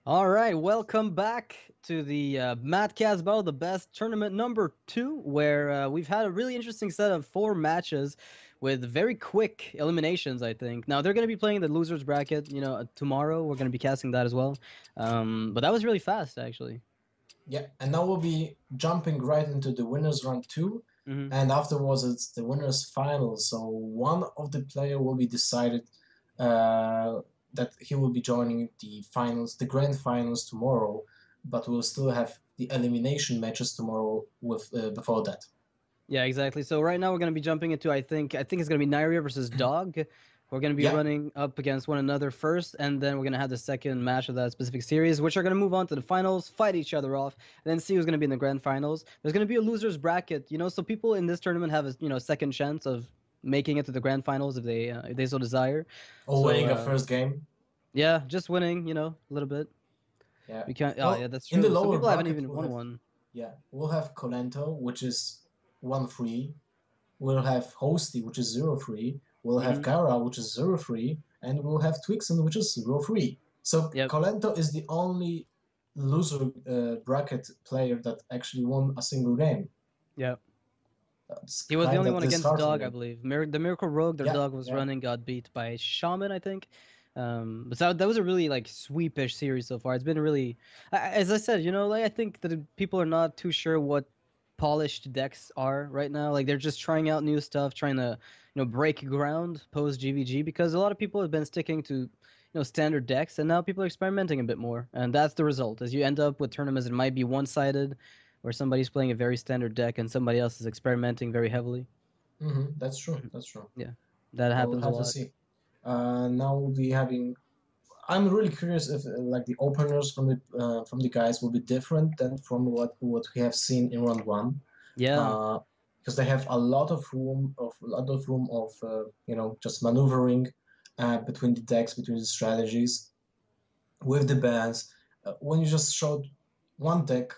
All right, welcome back to the Madcast Battle, the best tournament number 2, where we've had a really interesting set of 4 matches with very quick eliminations, I think. Now, they're going to be playing the losers bracket, tomorrow. We're going to be casting that as well. But that was really fast, actually. Yeah, and now we'll be jumping right into the winners round 2, and afterwards it's the winners final. So one of the player will be decided that he will be joining the finals, the grand finals tomorrow, but we'll still have the elimination matches tomorrow with before that. Yeah, exactly. So right now we're going to be jumping into, I think it's going to be Neirea versus Dog. We're going to be Yeah. running up against one another first, and then we're going to have the second match of that specific series, which are going to move on to the finals, fight each other off, and then see who's going to be in the grand finals. There's going to be a losers bracket, so people in this tournament have a second chance of making it to the grand finals if they so desire. Or winning a first game. Yeah, just winning, a little bit. Yeah. We can't. Well, Oh, yeah, that's in the true. Some lower people haven't bracket, even won one. Yeah, we'll have Colento, which is 1-3. We'll have Hosty, which is 0-3. We'll have Gara, which is 0-3. And we'll have Twixen, which is 0-3. So Colento is the only loser bracket player that actually won a single game. Yeah. He was the only one against Dog, I believe. The Miracle Rogue, their dog was running, got beat by Shaman, I think. But that was a really sweepish series so far. It's been really, as I said, I think that people are not too sure what polished decks are right now. They're just trying out new stuff, trying to break ground post GVG, because a lot of people have been sticking to standard decks, and now people are experimenting a bit more, and that's the result. As you end up with tournaments that might be one-sided, where somebody's playing a very standard deck and somebody else is experimenting very heavily. That's true. That's true. Yeah, that happens a lot. To see. Now we'll be having. I'm really curious if the openers from the guys will be different than from what we have seen in round 1. Yeah. Because they have a lot of room of just maneuvering between the decks, between the strategies, with the bans. When you just showed one deck,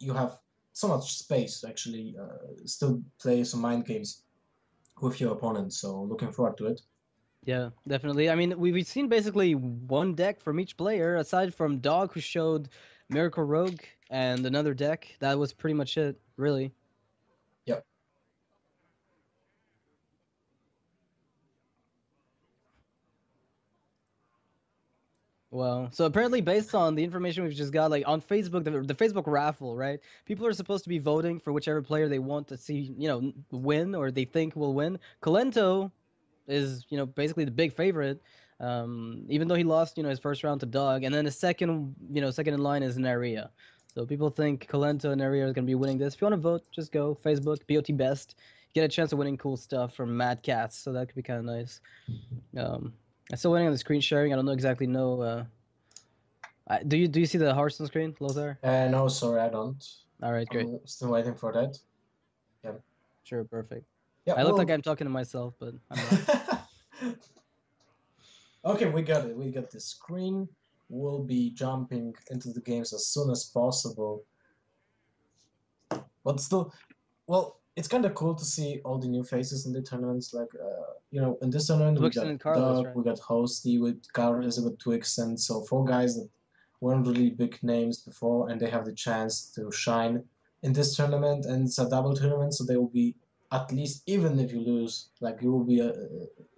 you have so much space to actually still play some mind games with your opponent. So looking forward to it. Yeah, definitely. I mean, we've seen basically one deck from each player, aside from Dog, who showed Miracle Rogue, and another deck. That was pretty much it, really. Yep. Well, so apparently, based on the information we've just got, on Facebook, the Facebook raffle, right? People are supposed to be voting for whichever player they want to see, win, or they think will win. Colento is, basically the big favorite, even though he lost, his first round to Dog, and then the second in line is Neirea. So people think Colento and Neirea are going to be winning this. If you want to vote, just go Facebook, BOT Best. Get a chance of winning cool stuff from Mad Cats, so that could be kind of nice. I'm still waiting on the screen sharing. I don't exactly know. Do you see the Hearthstone screen, Lothar? No, sorry, I don't. All right, great. I'm still waiting for that. Yeah. Sure, perfect. Yeah, I look like I'm talking to myself, but I'm not. Okay, we got it. We got the screen. We'll be jumping into the games as soon as possible. But still, well, it's kind of cool to see all the new faces in the tournaments. In this tournament, we got Doug, right? We got Hosty, with Carlos, with Twixen. So 4 guys that weren't really big names before, and they have the chance to shine in this tournament. And it's a double tournament, so they will be, at least, even if you lose, you will be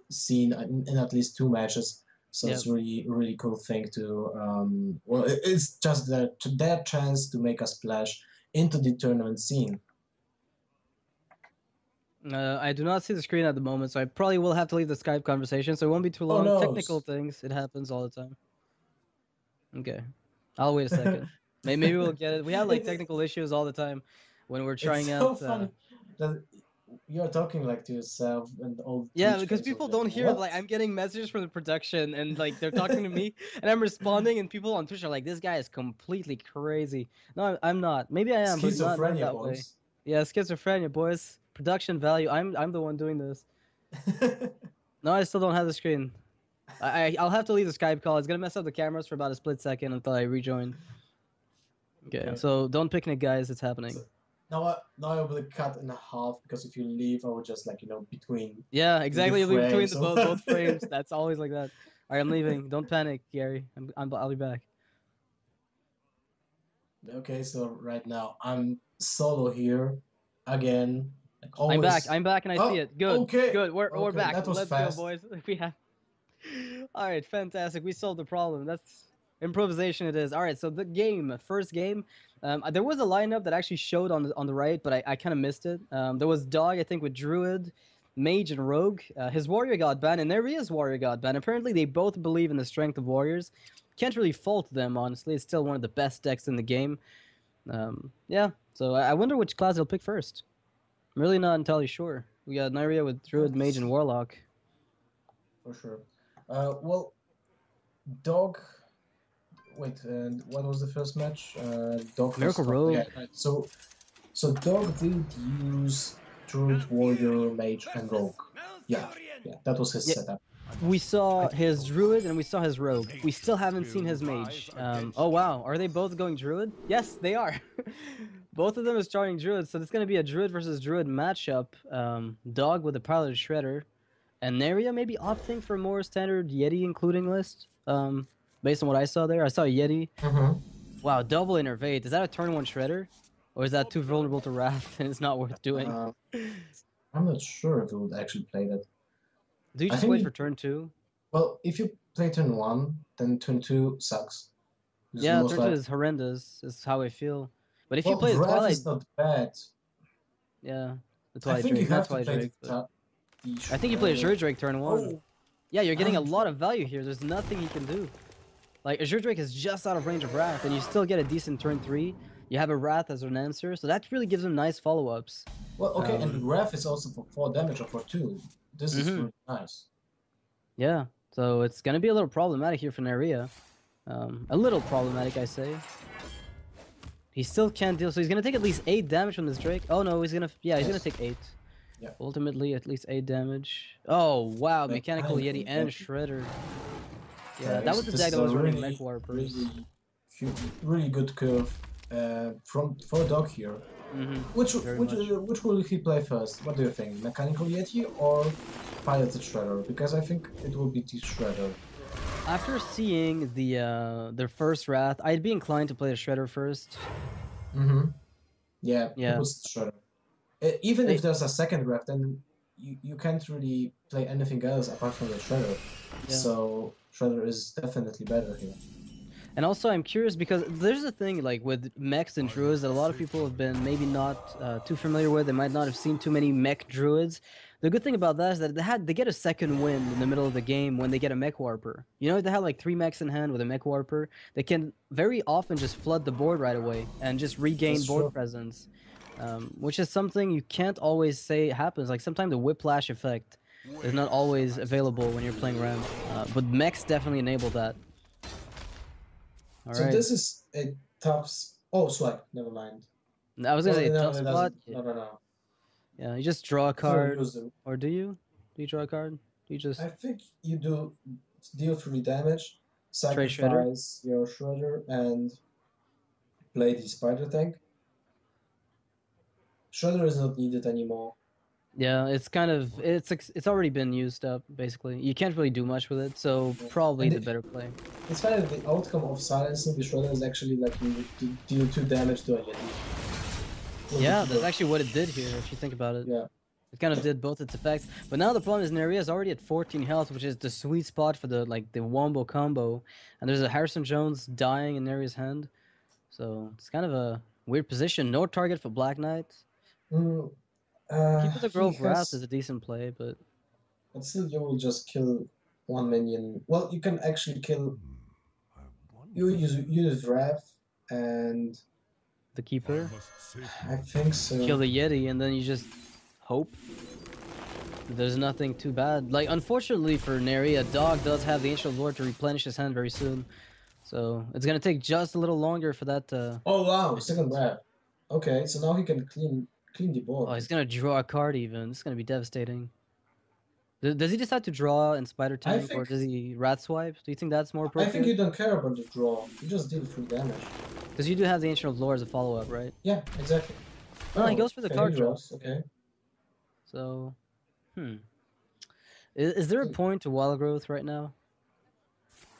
seen in at least 2 matches. So it's really, really cool thing to. It's just their chance to make a splash into the tournament scene. I do not see the screen at the moment, so I probably will have to leave the Skype conversation, so it won't be too long. Oh, no. Technical things, it happens all the time. Okay, I'll wait a second. Maybe we'll get it. We have technical issues all the time when we're trying out. It's so funny that you're talking to yourself and all. Yeah, because people don't hear it. I'm getting messages from the production, and they're talking to me, and I'm responding, and people on Twitch are like, "This guy is completely crazy." No, I'm not. Maybe I am, but not that way. Yeah, schizophrenia, boys. Production value. I'm the one doing this. No, I still don't have the screen. I'll have to leave the Skype call. It's gonna mess up the cameras for about a split second until I rejoin. Okay, so don't picnic, guys. It's happening. Now I will cut in half, because if you leave, I will just between. Yeah, exactly. You'll be between both frames. That's always like that. All right, I'm leaving. Don't panic, Gary. I'll be back. Okay, so right now I'm solo here again. Like I'm back. always. I'm back, and I see Oh, it. Good. okay. Good. We're Okay, back. that was Let's go, fast. boys. We have. All right, fantastic. We solved the problem. That's improvisation. It is. All right. So the game, first game, there was a lineup that actually showed on the right, but I kind of missed it. There was Dog, I think, with Druid, Mage, and Rogue. His Warrior got banned, and Nerea's Warrior got banned. Apparently, they both believe in the strength of Warriors. Can't really fault them, honestly. It's still one of the best decks in the game. Yeah. So I wonder which class they'll pick first. I'm really not entirely sure. We got Neirea with Druid, Mage, and Warlock. For sure. Well, Dog. Wait, and what was the first match? Dog Miracle versus Dog. Rogue. Yeah, right. So Dog did use Druid, Warrior, Mage, and Rogue. Yeah, yeah, that was his Yeah, setup. we saw his Druid and we saw his Rogue. We still haven't seen his Mage. Oh wow, are they both going Druid? Yes, they are. Both of them are starting Druid, so it's going to be a Druid versus Druid matchup. Dog with a Pilot Shredder. And Neirea maybe opting for a more standard Yeti including list. Based on what I saw there. I saw Yeti. Wow, double Innervate. Is that a turn 1 Shredder? Or is that too vulnerable to Wrath and it's not worth doing? I'm not sure if it would actually play that. Do you just wait for turn 2? Well, if you play turn 1, then turn 2 sucks. Yeah, turn 2 is horrendous, is how I feel. But if you play the Wrath Twilight... is not bad. Yeah, the Twilight Drake. Not Twilight Drake, but... I think you play Azure Drake turn 1. Oh. Yeah, you're getting a lot of value here. There's nothing he can do. Like, Azure Drake is just out of range of Wrath, and you still get a decent turn 3. You have a Wrath as an answer, so that really gives him nice follow-ups. Well, okay, and Wrath is also for 4 damage or for 2. This is really nice. Yeah, so it's going to be a little problematic here for Neirea. A little problematic, I say. He still can't deal, so he's going to take at least 8 damage from this Drake. Oh no, he's going to... Yeah, he's going to take 8. Yeah. Ultimately, at least 8 damage. Oh, wow, Mechanical Yeti and Shredder. Yeah, that was the deck that was running Mech Warpers. Really good curve for Dog here. Which will he play first? What do you think? Mechanical Yeti or Piloted Shredder? Because I think it will be the Shredder. After seeing their first Wrath, I'd be inclined to play the Shredder first. Yeah, it was Shredder. Even if there's a second Wrath, then you can't really play anything else apart from the Shredder. Yeah. So Shredder is definitely better here. And also, I'm curious because there's a thing like with mechs and druids that a lot of people have been maybe not too familiar with. They might not have seen too many mech druids. The good thing about that is that they get a second win in the middle of the game when they get a mech warper. You know, they have like 3 mechs in hand with a mech warper. They can very often just flood the board right away and just regain board presence, which is something you can't always say happens. Like sometimes the whiplash effect is not always available when you're playing ramp, but mechs definitely enable that. So this is a tough... Oh, swipe. Never mind. I was gonna say tough spot. No. Yeah, you just draw a card. Or do you? Do you draw a card? Do you just... I think you do deal 3 damage, sacrifice your Shredder, and play the Spider Tank. Shredder is not needed anymore. Yeah, it's kind of... It's already been used up, basically. You can't really do much with it, so probably the better play. It's funny that the outcome of silencing the Shredder is actually like you deal 2 damage to a Yeti. Yeah, that's actually what it did here, if you think about it. Yeah. It kind of did both its effects. But now the problem is Neirea is already at 14 health, which is the sweet spot for the wombo combo. And there's a Harrison Jones dying in Neirea's hand. So it's kind of a weird position. No target for Black Knight. Keep the Grove Wrath is a decent play, but still you will just kill 1 minion. Well, you can actually kill... You use Wrath and... The Keeper? I think so. Kill the Yeti and then you just hope. There's nothing too bad. Like, unfortunately for Neirea, Dog does have the Ancient of Lord to replenish his hand very soon. So it's gonna take just a little longer for that to... Oh wow, second Wrath. Okay, so now he can clean the board. Oh, he's gonna draw a card even. It's gonna be devastating. Does he decide to draw in Spider Tank, or does he Rat Swipe? Do you think that's more appropriate? I think you don't care about the draw. You just deal 3 damage. Because you do have the Ancient of Lore as a follow-up, right? Yeah, exactly. Oh, he goes for the card draw. Okay. So, Is there a point to Wild Growth right now?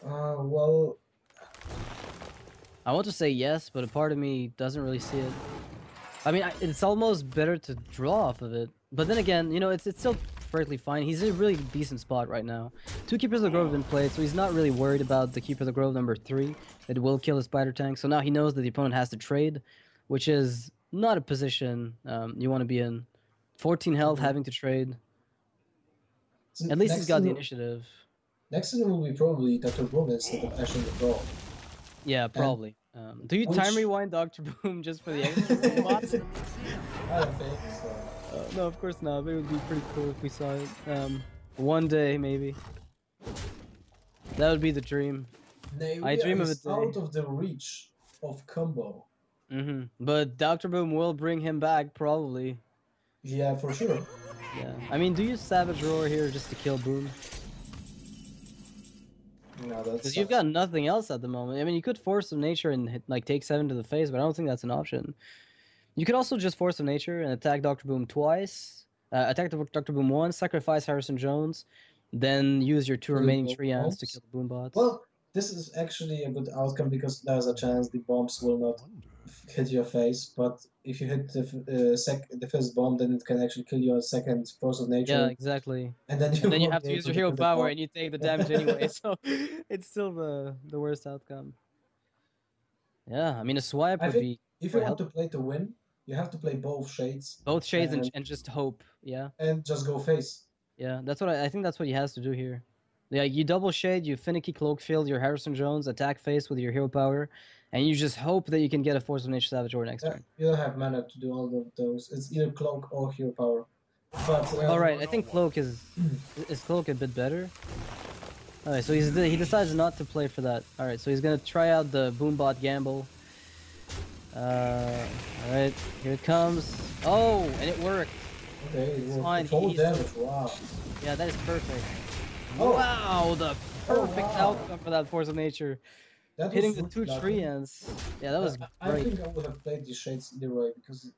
Well... I want to say yes, but a part of me doesn't really see it. I mean, it's almost better to draw off of it. But then again, you know, it's still perfectly fine. He's in a really decent spot right now. 2 Keepers of the Grove have been played, so he's not really worried about the Keeper of the Grove number 3. It will kill the Spider Tank. So now he knows that the opponent has to trade, which is not a position you want to be in. 14 health, having to trade. So at least he's got the initiative. Next turn will be probably Dr. Boom instead of Ash in the Brawl. Yeah, probably. Do you time rewind Dr. Boom just for the extra bots? I don't think so. No, of course not. But it would be pretty cool if we saw it. One day, maybe. That would be the dream. I dream of it. Out of the reach of combo. But Dr. Boom will bring him back, probably. Yeah, for sure. Yeah. I mean, do you Savage Roar here just to kill Boom? No, that's because you've got nothing else at the moment. I mean, you could Force of Nature and hit, like take 7 to the face, but I don't think that's an option. You could also just Force of Nature and attack Dr. Boom twice. Attack Dr. Boom once, sacrifice Harrison Jones, then use your 2 remaining Treants to kill the Boom bots. Well, this is actually a good outcome because there's a chance the bombs will not hit your face, but if you hit the first bomb, then it can actually kill your second Force of Nature. Yeah, exactly. And then you have to use your hero power, and you take the damage anyway. So it's still the worst outcome. Yeah, I mean a swipe would be. If you want to play to win, you have to play both shades. Both shades and just hope. Yeah. And just go face. Yeah, that's what I think. That's what he has to do here. Yeah, you double shade, you finicky cloak field your Harrison Jones, attack face with your hero power, and you just hope that you can get a Force of Nature Savage Roar next turn. You don't have mana to do all of those. It's either cloak or hero power. But all right, I think cloak is cloak a bit better. All right, so he decides not to play for that. All right, so he's gonna try out the Boombot gamble. All right, here it comes. Oh, and it worked. Okay, it's fine. Full damage. Wow. Yeah, that is perfect. Oh. Wow, the perfect outcome for that Force of Nature. Hitting the 2 Treants. Yeah, that was great. I think I would have played these shades either way because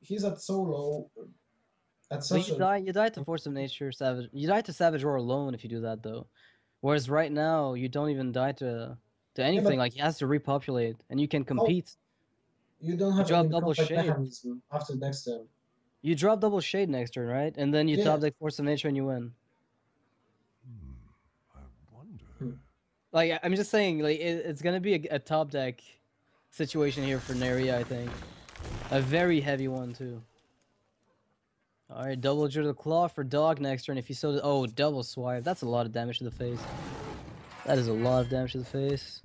he's at so low. At such you die to Force of Nature, Savage. You die to Savage Roar alone if you do that though. Whereas right now you don't even die to anything. Yeah, like he has to repopulate, and you can compete. You don't have drop double shade after next turn. You drop double shade next turn, right? And then you top deck Force of Nature and you win. I wonder. Like I'm just saying, like it's gonna be a top deck situation here for Neirea, I think. A very heavy one too. All right, double Jewel Claw for Dog next turn. If you so, double swipe. That's a lot of damage to the face. That is a lot of damage to the face.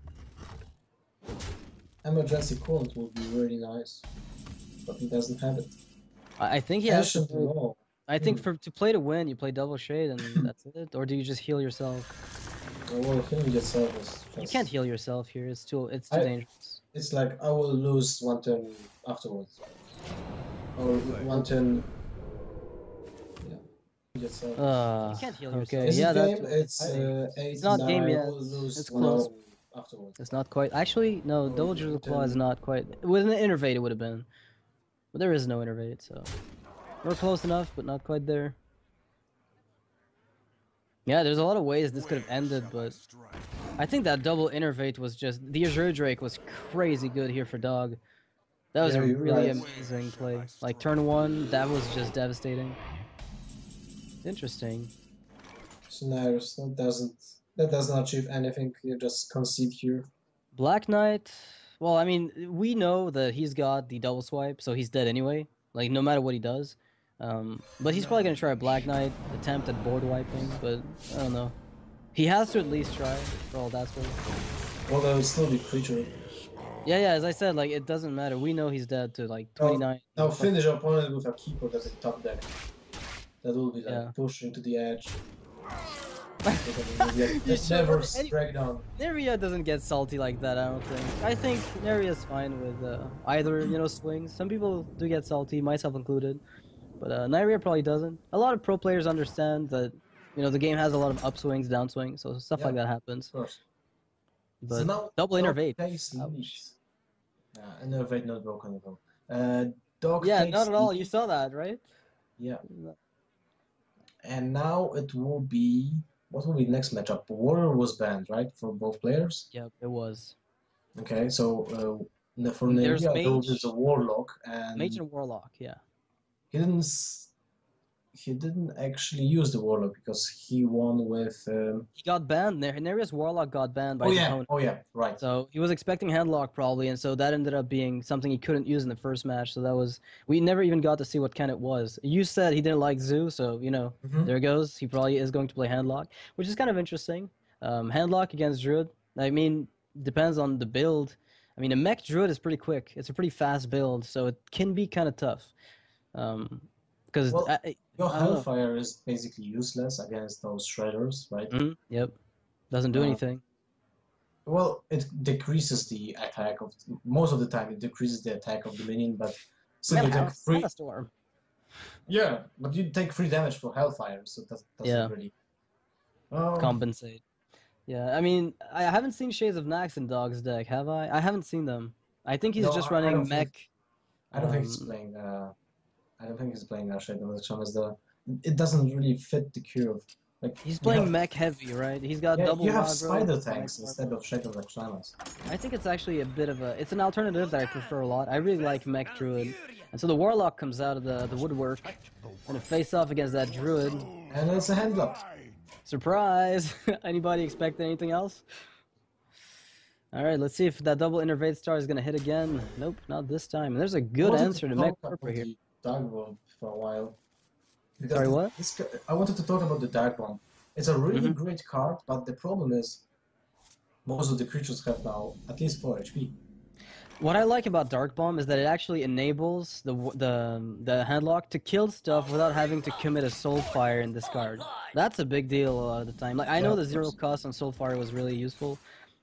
Emergency Coolant would be really nice, but he doesn't have it. I think he has to. I think to play to win, you play double shade and that's it. Or do you just heal yourself? Well, healing yourself is just... You can't heal yourself here. It's too dangerous. It's like I will lose 1 turn afterwards, or 1 turn. You can't heal yourself. Okay, it's not game yet. It's close. Afterwards. It's not quite. Actually, no. Double Jewel Claw is not quite. With an Innervate, it would have been, but there is no Innervate, so we're close enough, but not quite there. Yeah, there's a lot of ways this could have ended, but I think that double Innervate was just the Azure Drake was crazy good here for Dog. That was a really amazing play. Like turn 1, that was just devastating. Interesting. Scenarios that does not achieve anything. You just concede here. Black Knight. Well, I mean, we know that he's got the double swipe, so he's dead anyway. Like no matter what he does. But he's probably gonna try a Black Knight attempt at board wiping, but I don't know. He has to at least try for all that's worth. Well, that would still be creature. Yeah, as I said, like it doesn't matter. We know he's dead to like 29. Now finish your opponent with a keeper that's in top deck. That will be like pushing to the edge. Never break down. Neirea doesn't get salty like that, I don't think. I think Neirea's fine with either, swings. Some people do get salty, myself included. But Neirea probably doesn't. A lot of pro players understand that, the game has a lot of upswings, downswings, so stuff like that happens. Of course. But so now, double Innervate. Innervate not broken at all. Dog not at all. You saw that, right? Yeah. And now it will be... What will be the next matchup? Warrior was banned, right? For both players? Yep, it was. Okay, so for There's Neirea, there Mage, was a Warlock, and Mage and Warlock, yeah. he didn't he didn't actually use the Warlock because he won with. He got banned. Nerea's Warlock got banned by Oh his yeah, opponent. oh yeah, right. So he was expecting Handlock probably, and so that ended up being something he couldn't use in the first match. So that was we never even got to see what kind it was. You said he didn't like Zoo, so there it goes. He probably is going to play Handlock, which is kind of interesting. Handlock against Druid. I mean, depends on the build. I mean, a mech Druid is pretty quick. It's a pretty fast build, so it can be kind of tough. Because Well, your I don't know. Hellfire is basically useless against those Shredders, right? Yep, doesn't do anything. Well, it decreases the attack of most of the time. It decreases the attack of the minion, but still you take free. Storm. Yeah, but you take free damage for Hellfire, so that doesn't really compensate. Yeah, I mean, I haven't seen Shades of Nax in Dog's deck, have I? I haven't seen them. I think he's just running mech. I don't think he's playing. I don't think he's playing Shades of Nax. It doesn't really fit the curve. Like he's playing mech heavy, right? He's got double. You have spider tanks instead of Shadow Examiners. I think it's actually a bit of a. It's an alternative that I prefer a lot. I really like mech druid, and so the warlock comes out of the woodwork, and it face off against that druid. And it's a handlock. Surprise! Anybody expect anything else? All right, let's see if that double Innervate Star is gonna hit again. Nope, not this time. And there's a good answer to mech purple here. Dark Bomb for a while. Sorry, what? I wanted to talk about the Dark Bomb. It's a really great card, but the problem is most of the creatures have now at least 4 HP. What I like about Dark Bomb is that it actually enables the handlock to kill stuff without having to commit a Soulfire in this card. That's a big deal a lot of the time. Like I know the 0 cost on Soulfire was really useful,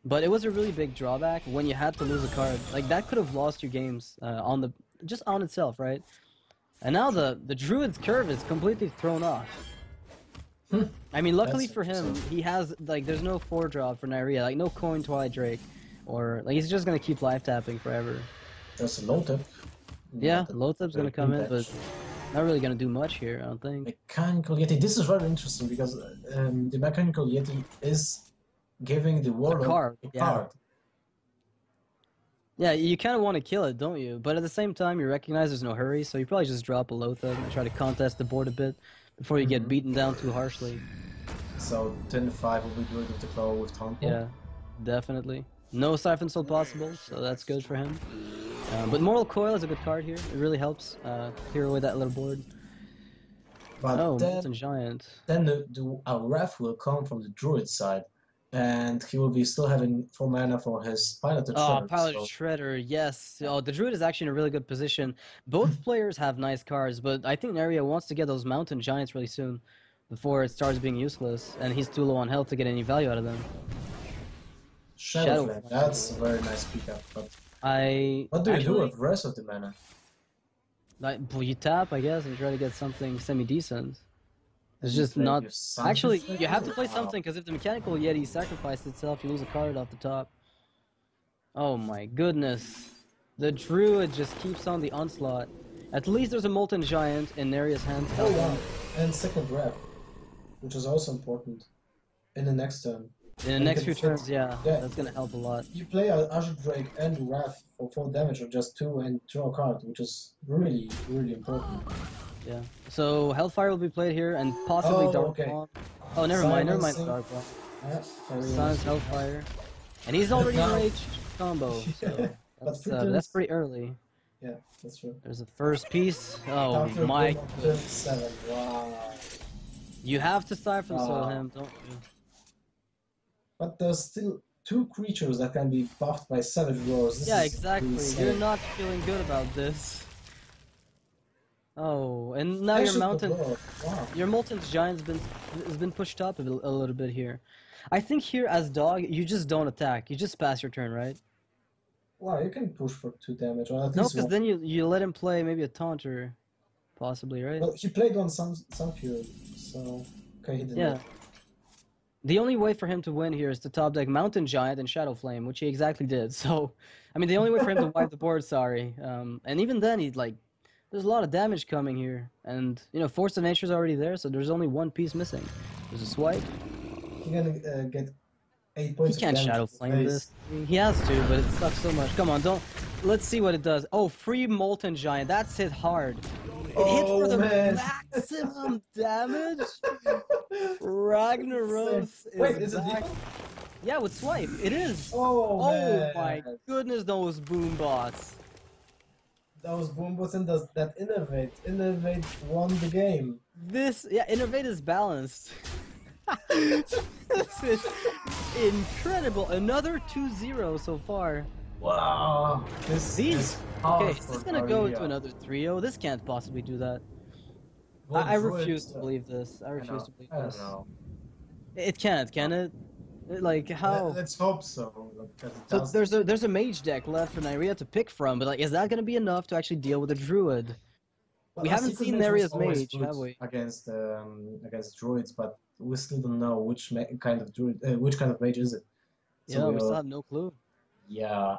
but it was a really big drawback when you had to lose a card. Like that could have lost your games just on itself, right? And now the Druid's curve is completely thrown off. I mean, luckily for him, he has like there's no 4-drop for Neirea, like no coin Twilight Drake. Or, like, he's just gonna keep life tapping forever. There's a low tip. Yeah, low tip's gonna come in, but not really gonna do much here, I don't think. Mechanical Yeti. This is very interesting because the Mechanical Yeti is giving the Warlock a card. Yeah, you kind of want to kill it, don't you? But at the same time, you recognize there's no hurry, so you probably just drop a low tip and try to contest the board a bit before you get beaten down too harshly. So 10-5 will be good with the claw with Taunt. Yeah, definitely. No Siphon Soul possible, so that's good for him. But Moral Coil is a good card here. It really helps clear away that little board. But Molten Giant. Then a Wrath will come from the Druid side, and he will be still having 4 mana for his Piloted Shredder. Oh, Piloted Shredder, yes. Oh, the Druid is actually in a really good position. Both players have nice cards, but I think Neirea wants to get those Mountain Giants really soon before it starts being useless, and he's too low on health to get any value out of them. Shadow Flame, that's a very nice pickup, but what do you do with the rest of the mana? Like, well, you tap, I guess, and try to get something semi-decent. It's just not... Actually, you have to play something, because if the Mechanical Yeti sacrificed itself, you lose a card off the top. Oh my goodness. The Druid just keeps on the onslaught. At least there's a Molten Giant in Neirea's hands. Oh wow, and second Wrath, which is also important in the next turn. In the next few turns, yeah, that's gonna help a lot. You play Azure Drake and Wrath for 4 damage or just 2 and draw a card, which is really, really important. Yeah. So Hellfire will be played here and possibly Dark Bomb. Oh, never mind Dark Bomb. Silence Hellfire. And he's already in rage combo, so that's pretty early. Yeah, that's true. There's the first piece. Oh my goodness. Wow. You have to Siphon Soul him, don't you? But there's still 2 creatures that can be buffed by Savage Roars. Yeah, exactly. You're not feeling good about this. Oh, and now your Molten Giant's has been pushed up a little bit here. I think here as Dog, you just don't attack. You just pass your turn, right? Wow, you can push for 2 damage. Or at no, least because then you let him play maybe a Taunter, possibly, right? Well, he played on some Fury, so okay, he didn't. Yeah. The only way for him to win here is to top deck Mountain Giant and Shadow Flame, which he exactly did. So, I mean, the only way for him to wipe the board, sorry. And even then, he's like, there's a lot of damage coming here. And, Force of Nature's already there, so there's only one piece missing. There's a swipe. He's gonna get 8 points he can't of damage Shadow in the Flame face. this. I mean, he has to, but it sucks so much. Come on, don't. Let's see what it does. Oh, free Molten Giant. That's hit hard. It hit for the maximum damage. Ragnaros Wait, is is it back. default? Yeah, with Swipe. It is. Oh, man. My goodness, those boom bots. Those boom bots and that Innovate. Innovate won the game. Innovate is balanced. This is incredible. Another 2-0 so far. Wow. Okay, is this gonna go into another 3-0? This can't possibly do that. I refuse to believe this. I refuse to believe this. I don't know. It can't, can it? Like how? Let's hope so. So there's a mage deck left for Neirea to pick from, but like, is that gonna be enough to actually deal with a druid? Well, we haven't seen Neirea's mage, have we? Against druids, but we still don't know which kind of druid, which kind of mage is it. So yeah, we still have no clue. Yeah,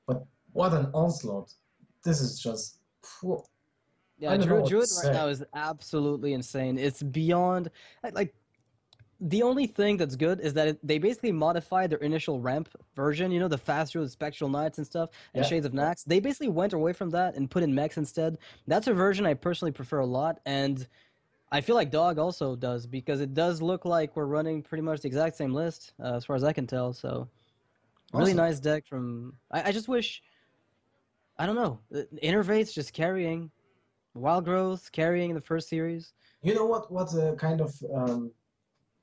but what an onslaught! This is just. Yeah, druid right now is absolutely insane. It's beyond like. The only thing that's good is that they basically modified their initial ramp version, you know, the fast druid, spectral knights and stuff, and Shades of Nax. They basically went away from that and put in mechs instead. That's a version I personally prefer a lot, and I feel like Dog also does, because it does look like we're running pretty much the exact same list, as far as I can tell. So, really nice deck from... I just wish... I don't know. Innervate's just carrying. Wild Growth carrying in the first series. You know what kind of...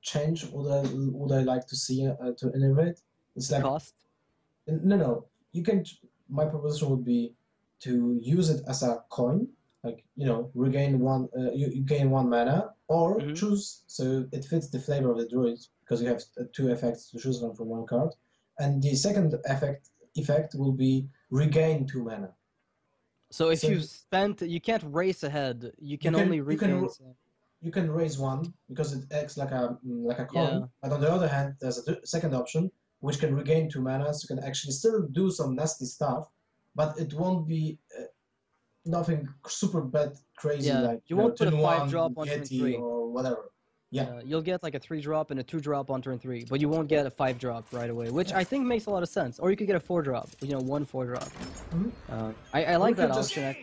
change would I like to see to innovate? It's like cost. No. You can. My proposition would be to use it as a coin, like regain one. You gain 1 mana, or choose so it fits the flavor of the druid, because you have 2 effects to choose from 1 card, and the second effect will be regain 2 mana. So if you spent, you can't race ahead. You can only regain. You can raise 1 because it acts like a coin. But on the other hand, there's a second option which can regain 2 mana. So you can actually still do some nasty stuff, but it won't be nothing super bad, crazy like you won't put a 5-drop on turn 3 or whatever. Yeah, you'll get like a 3-drop and a 2-drop on turn 3, but you won't get a 5-drop right away, which I think makes a lot of sense. Or you could get a 4-drop, 1 4-drop. I like that option.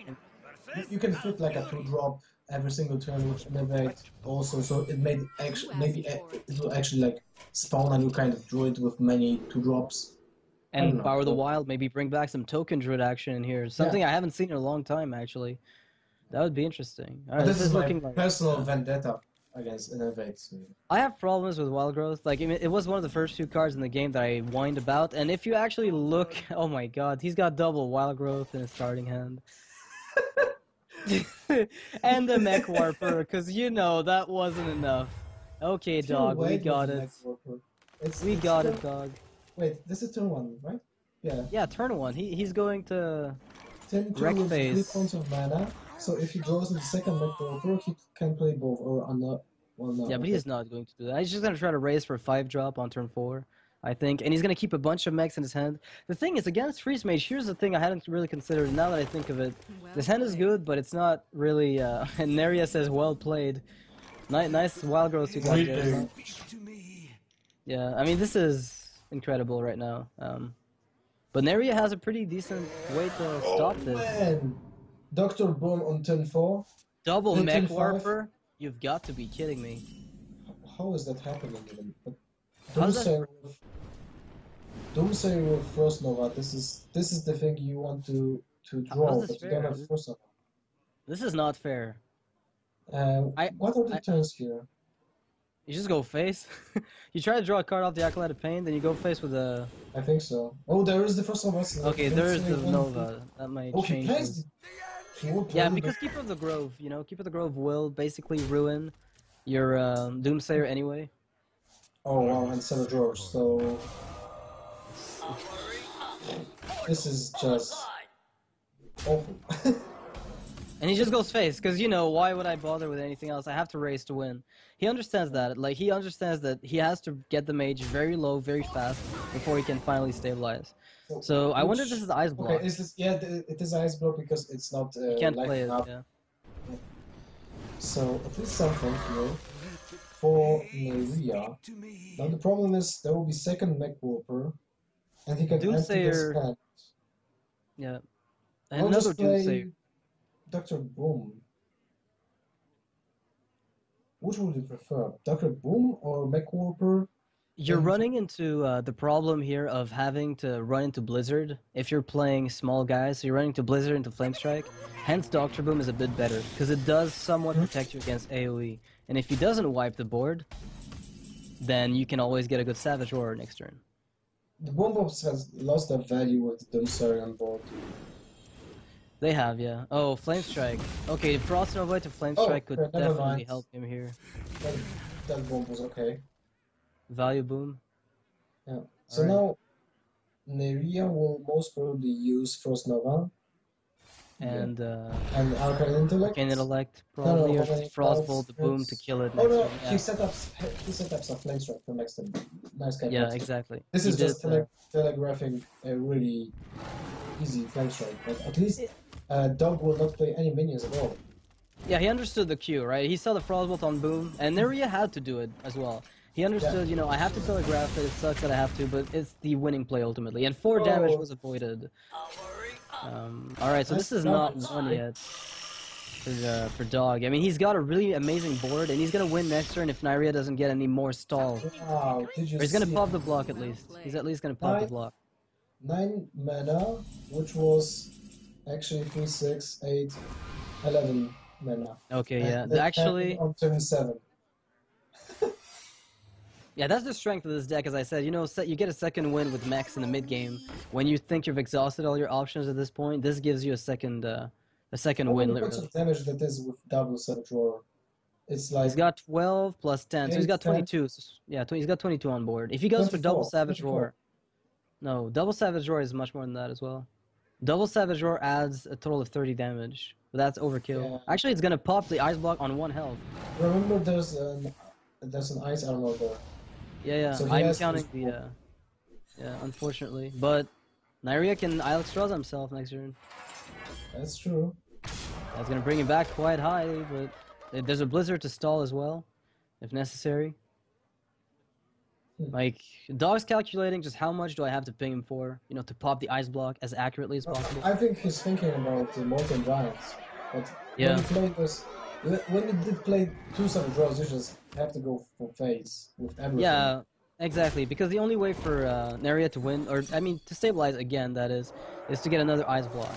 You can fit like a 2-drop every single turn with Innovate also, so it made maybe it will actually like spawn a new kind of druid with many 2-drops. And Power the Wild, maybe bring back some token druid action in here. Something I haven't seen in a long time, actually. That would be interesting. All right, this is looking like personal vendetta against Innovate. I have problems with Wild Growth. Like, it was one of the first 2 cards in the game that I whined about, and if you actually look, oh my god, he's got double Wild Growth in his starting hand. And the Mech Warper, because that wasn't enough. Okay, Dog, we got it. We got it, Dog. Wait, this is turn 1, right? Yeah. Yeah, turn 1. He's going to wreck phase. 3 points of mana. So if he goes in the second Mech Warper, he can play both or on the. Well, no. Yeah, but he's not going to do that. He's just going to try to raise for a 5-drop on turn 4. I think, and he's going to keep a bunch of mechs in his hand. The thing is, against Freeze Mage, here's the thing I hadn't really considered. Now that I think of it, this hand is good, but it's not really. And Neirea says, "Well played." Nice Wild Growth you got there. Yeah, I mean, this is incredible right now. But Neirea has a pretty decent way to stop this. Man. Dr. Bone on turn 4. Double Mech Warper? You've got to be kidding me. How is that happening even? Doomsayer with Frost Nova. This is the thing you want to draw, but you don't have Frost Nova. This is not fair. What are the turns here? You just go face. You try to draw a card off the Acolyte of Pain, then you go face with a... I think so. Oh, there is the Frost Nova. Okay, there is the Nova. That might change. Yeah, because Keeper of the Grove, Keeper of the Grove will basically ruin your Doomsayer anyway. Oh wow, and Cellar George, so... This is just... awful. And he just goes face, because, why would I bother with anything else? I have to raise to win. He understands that. Like, he understands that he has to get the mage very low, very fast, before he can finally stabilize. So I wonder if this is Ice Block. Okay, it is Ice Block because it's not... you can't play it, yeah. So, at least something here. for Neirea. Now the problem is there will be second Mech Warper, and he can empty his hand. Yeah. I'll just play Dr. Boom. Which would you prefer, Dr. Boom or Mech Warper? You're running into the problem here of having to run into Blizzard if you're playing small guys. So you're running into Blizzard into Flame Strike. Hence, Dr. Boom is a bit better because it does somewhat protect you against AoE. And if he doesn't wipe the board, then you can always get a good Savage Roar next turn. The Bomb Bombs has lost their value with the Doomsary on board. They have, yeah. Oh, Flame Strike. Okay, Frost Nova to Flame Strike could definitely help him here. That bomb was okay. Value Boom. Yeah. So now, Neirea will most probably use Frost Nova. And Arcane Intellect. Arcane Intellect, probably, or Frostbolt the Boom to kill it. Oh no, yeah. he set up some Flame Strike for next turn. Nice catch. Yeah, exactly. This is just telegraphing a really easy Flame Strike, but at least Dog will not play any minions at all. Yeah, he understood the cue, right? He saw the Frostbolt on Boom, and Neirea had to do it as well. He understood, you know, I have to telegraph it, it sucks that I have to, but it's the winning play ultimately. And 4 damage was avoided. Alright, so this is not won yet for Dog. I mean, he's got a really amazing board, and he's gonna win next turn if Neirea doesn't get any more stall. Wow, or he's gonna pop the block at least. He's at least gonna pop the block. 9 mana, which was actually 3, 6, 8, 11 mana. Okay, yeah. Actually, on turn 7. Yeah, that's the strength of this deck, as I said. You know, you get a second win with mechs in the mid game. When you think you've exhausted all your options at this point, this gives you a second win. How much of damage that is with double Savage Roar? It's like he's got 12 plus 10, so he's got 22. Yeah, he's got 22 on board. If he goes 24, for double Savage Roar, no, double Savage Roar is much more than that as well. Double Savage Roar adds a total of 30 damage, but that's overkill. Yeah. Actually, it's gonna pop the ice block on 1 health. Remember, there's an ice armor there. Yeah, so I'm counting the, yeah, unfortunately. But Neirea can Ilexstrasza himself next turn. That's true. That's going to bring him back quite high, but there's a Blizzard to stall as well, if necessary. Like, Dog's calculating just how much do I have to ping him for, you know, to pop the ice block as accurately as possible. I think he's thinking about the Molten Giants. But yeah. When you did play 2 Savage Roars, you just have to go for phase with everything. Yeah, exactly. Because the only way for Neirea to win, or I mean to stabilize again, that is to get another ice block.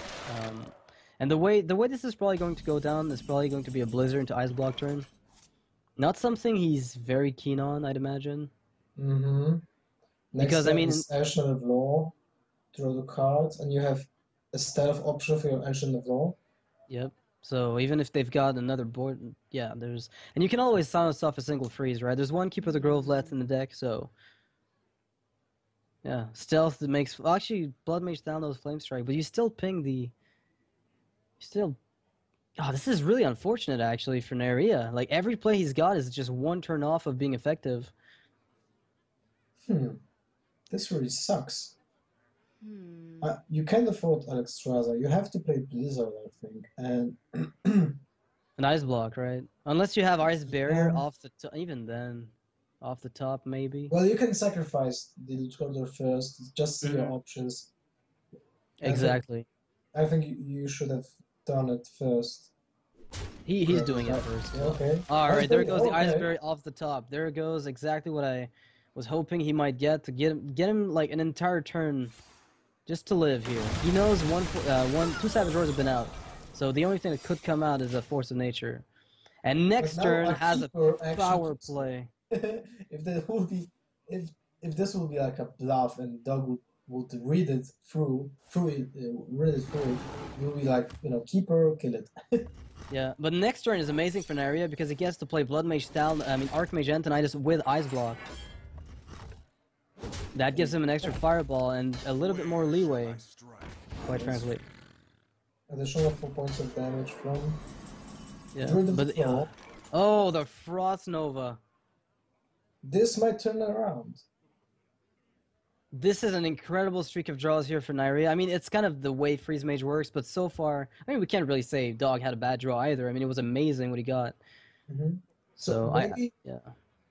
And the way this is probably going to go down is probably going to be a Blizzard into ice block turn. Not something he's very keen on, I'd imagine. Mm-hmm. Because I mean, Ancient of Law, draw the cards, and you have a stealth option for your Ancient of Law. Yep. So even if they've got another board, yeah, and you can always silence off a single freeze, right? There's 1 Keeper of the Grove left in the deck, so yeah, stealth that makes actually Blood Mage down those Flame Strike, but you still ping oh, this is really unfortunate actually for Neirea. Like every play he's got is just 1 turn off of being effective. This really sucks. You can't afford Ilexstrasza. You have to play Blizzard, I think, and an ice block, right? Unless you have ice barrier off the even then, off the top maybe. Well, you can sacrifice the Loot first. Just see your options. Exactly. I think you should have done it first. He's doing it first. Yeah, okay. All right, there goes the ice barrier off the top. There goes exactly what I was hoping he might get to get him like an entire turn. Just to live here. He knows 2 Savage Roars have been out. So the only thing that could come out is a Force of Nature. And next turn has a power play. if this will be like a bluff and Doug would read it through it, you'll be like, you know, Keeper, kill it. Yeah, but next turn is amazing for Neirea because he gets to play Blood Mage Archmage Antonidas with Ice Block. That gives him an extra fireball and a little bit more leeway, quite frankly. Additional 4 points of damage from... Yeah, but... Oh, the Frost Nova. This might turn around. This is an incredible streak of draws here for Neirea. I mean, it's kind of the way Freeze Mage works, but so far... I mean, we can't really say Dog had a bad draw either. I mean, it was amazing what he got. Mm-hmm. So, maybe, yeah.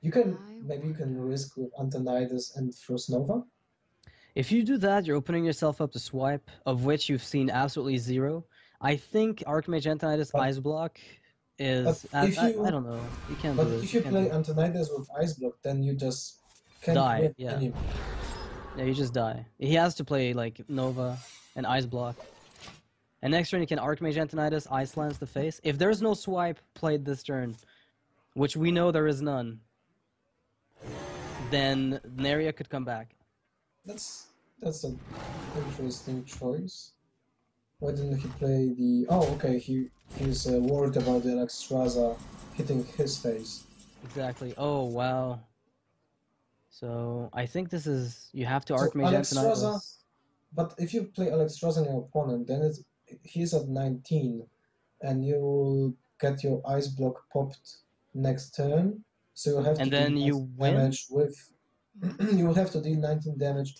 Maybe you can risk with Antonidas and Frost Nova. If you do that, you're opening yourself up to swipe, of which you've seen absolutely zero. I think Archmage Antonidas Ice Block is... I don't know. You can't do it. But if you play Antonidas with Ice Block, then you just can't die, win anymore. Yeah, you just die. He has to play, like, Nova and Ice Block. And next turn, you can Archmage Antonidas, Ice Lance the face. If there's no swipe played this turn, which we know there is none, then Neirea could come back. That's an interesting choice. Why didn't he play the... Oh, okay, he's worried about the Alexstrasza hitting his face. Exactly. Oh, wow. So, I think this is... You have to Archmage Antonidas. But if you play Alexstrasza on your opponent, then he's at 19, and you will get your Ice Block popped next turn, so you'll have to deal damage with... you will have to deal 19 damage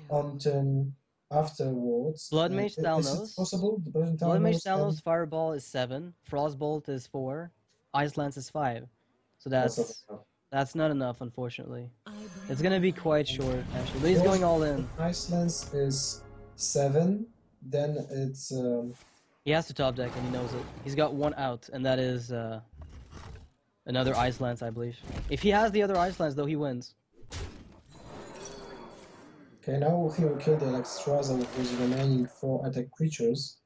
on turn afterwards. Blood Mage Thalnos. Is it possible? Blood Mage Thalnos Fireball is 7, Frostbolt is 4, Ice Lance is 5. So that's not enough, unfortunately. It's gonna be quite short, actually. But he's going all in. Ice Lance is 7, then it's... He has to top deck, and he knows it. He's got one out, and that is another Ice Lance, I believe. If he has the other Ice Lance, though, he wins. Okay, now he will kill the Alexstrasza with his remaining 4 attack creatures,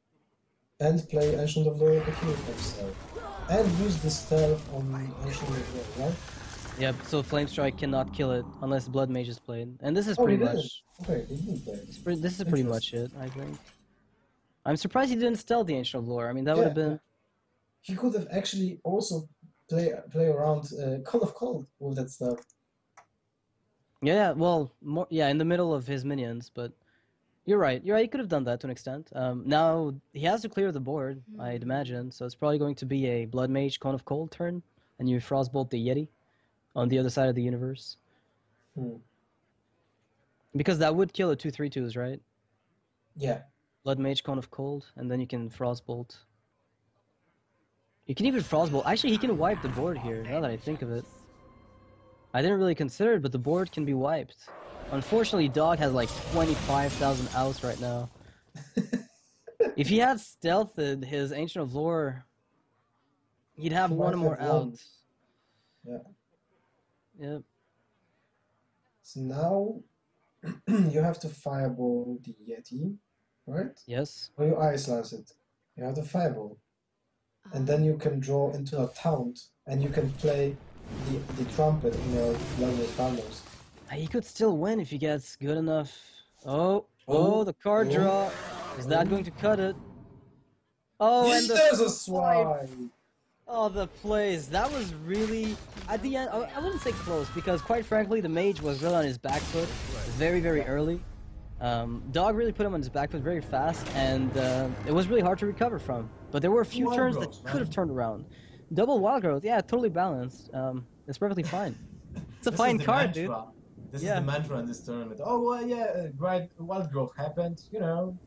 and play Ancient of Lore to heal himself. And use the stealth on Ancient of Lore, right? Yep, so Flame Strike cannot kill it unless Blood Mage is played. And this is pretty much... Okay, he didn't play. This is pretty much it, I think. I'm surprised he didn't steal the Ancient of Lore. I mean, that would have been... He could have actually also play around Call of Cold with that stuff. Yeah, well, in the middle of his minions, but you're right. He could have done that to an extent. Now, he has to clear the board, I'd imagine, so it's probably going to be a Blood Mage Cone of Cold turn, and you Frostbolt the Yeti on the other side of the universe. Because that would kill the 2/3/2s, right? Yeah. Blood Mage Cone of Cold, and then you can Frostbolt. You can even Frostbolt. Actually, he can wipe the board here, now that I think of it. I didn't really consider it, but the board can be wiped. Unfortunately, Dog has like 25,000 outs right now. If he had stealthed his Ancient of Lore, he'd have one more out. Yeah. Yep. So now you have to Fireball the Yeti, right? Yes. Or you Ice Lance it. You have to Fireball. And then you can draw into a taunt, and you can play the trumpet in your Blood Mage Thalnos. He could still win if he gets good enough. Oh, the card draw. Is that going to cut it? Oh, and there's a swipe. Oh, the plays. That was really... At the end, I wouldn't say close, because quite frankly, the mage was really on his back foot very, very early. Dog really put him on his back foot very fast, and it was really hard to recover from. But there were a few turns that could have turned around. Double Wild Growth, yeah, totally balanced. It's perfectly fine. It's a fine card, dude. This is the mantra in this tournament. Oh, well, yeah, right, Wild Growth happened, you know.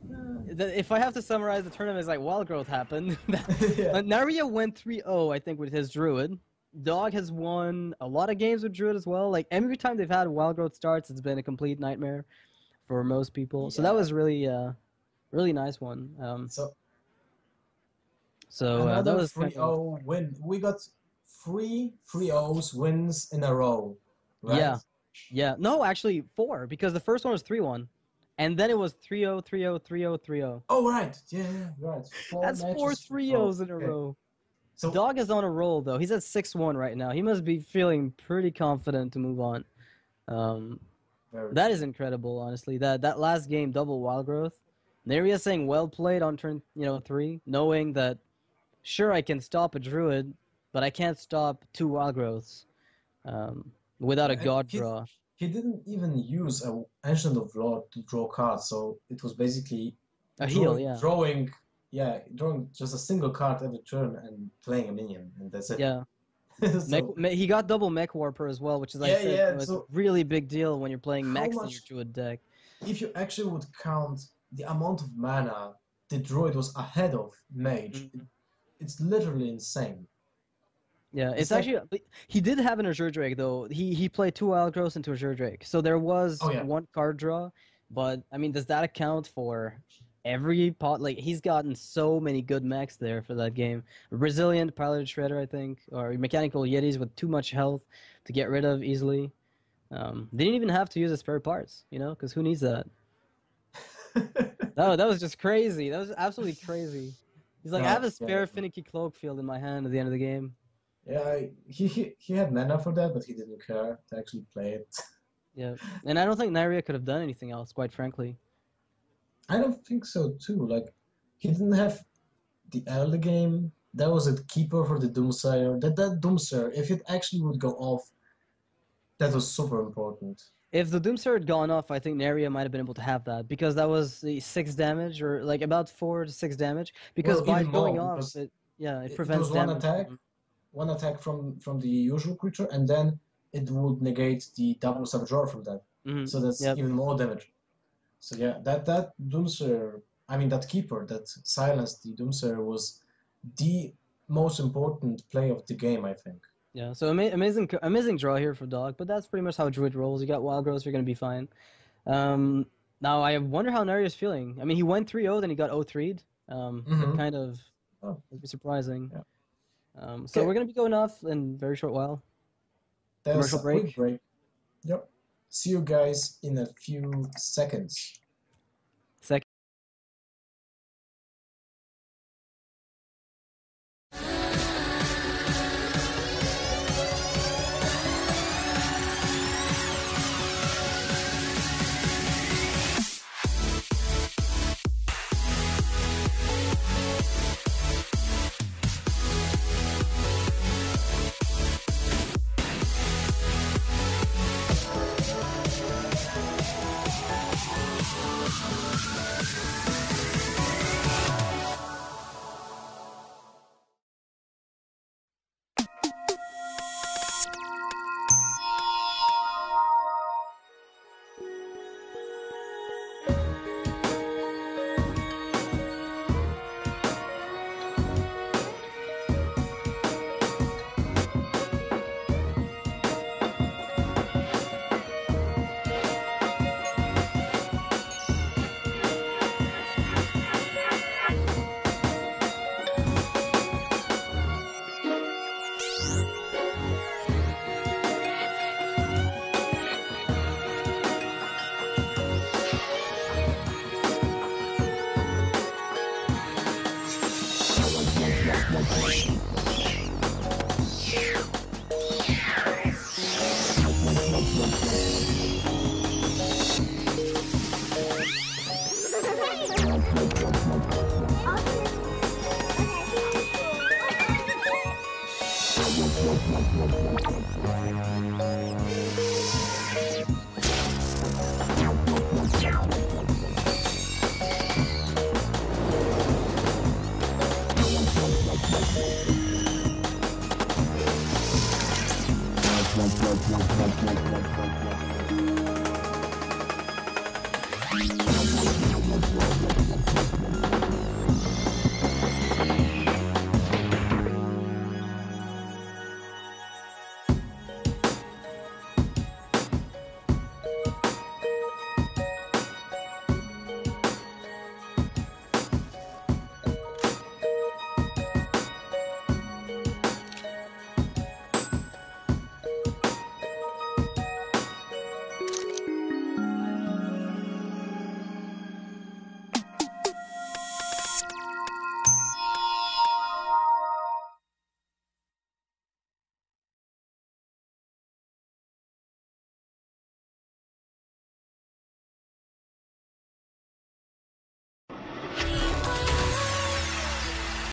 If I have to summarize the tournament, it's like Wild Growth happened. Neirea went 3-0, I think, with his Druid. Dog has won a lot of games with Druid as well. Like, every time they've had Wild Growth starts, it's been a complete nightmare for most people. Yeah. So that was really, really nice one. So that was 3-0 win. We got 3 3-0s wins in a row, right? Yeah. No, actually 4, because the first one was 3-1. And then it was 3-0, 3-0, 3-0, 3-0. Oh, right. Yeah, right. That's 4 3-0s in a row. So Dog is on a roll, though. He's at 6-1 right now. He must be feeling pretty confident to move on. That is incredible, honestly. That last game, double Wild Growth. Neirea saying well played on turn 3, knowing that sure I can stop a Druid, but I can't stop 2 Wild Growths without a God draw. He didn't even use an Ancient of Lore to draw cards, so it was basically drawing just a single card every turn and playing a minion, and that's it. Yeah. He got double Mech Warper as well, which is a really big deal when you're playing mechs in your Druid deck. If you actually would count the amount of mana the Druid was ahead of Mage, it's literally insane. Yeah, it's actually he did have an Azure Drake though. He played 2 Wild Growths into Azure Drake, so there was one card draw. But I mean, does that account for every pot? Like he's gotten so many good mechs there for that game. Resilient Piloted Shredder, I think, or Mechanical Yetis with too much health to get rid of easily. They didn't even have to use the spare parts, you know, because who needs that? No, that was just crazy. That was absolutely crazy. He's like, I have a spare finicky cloak field in my hand at the end of the game. Yeah, he had mana for that, but he didn't care to actually play it. Yeah, and I don't think Neirea could have done anything else, quite frankly. I don't think so too. Like, he didn't have the early game. That was a keeper for the Doomsayer. That Doomsayer, if it actually would go off, that was super important. If the Doomsayer had gone off, I think Neirea might have been able to have that because that was the 6 damage or like about 4 to 6 damage. Because by going off, it prevents damage. One attack from the usual creature, and then it would negate the double subdraw from that. So that's even more damage. So yeah, that Doomsayer, I mean that keeper that silenced the Doomsayer was the most important play of the game, I think. Yeah, so amazing draw here for Dog, but that's pretty much how Druid rolls. You got Wild Growth, you're gonna be fine. Now I wonder how Neirea is feeling. I mean, he went 3-0, then he got 0-3'd. Kind of would be surprising. Yeah. So we're gonna be going off in a very short while. Commercial break. Quick break. Yep. See you guys in a few seconds.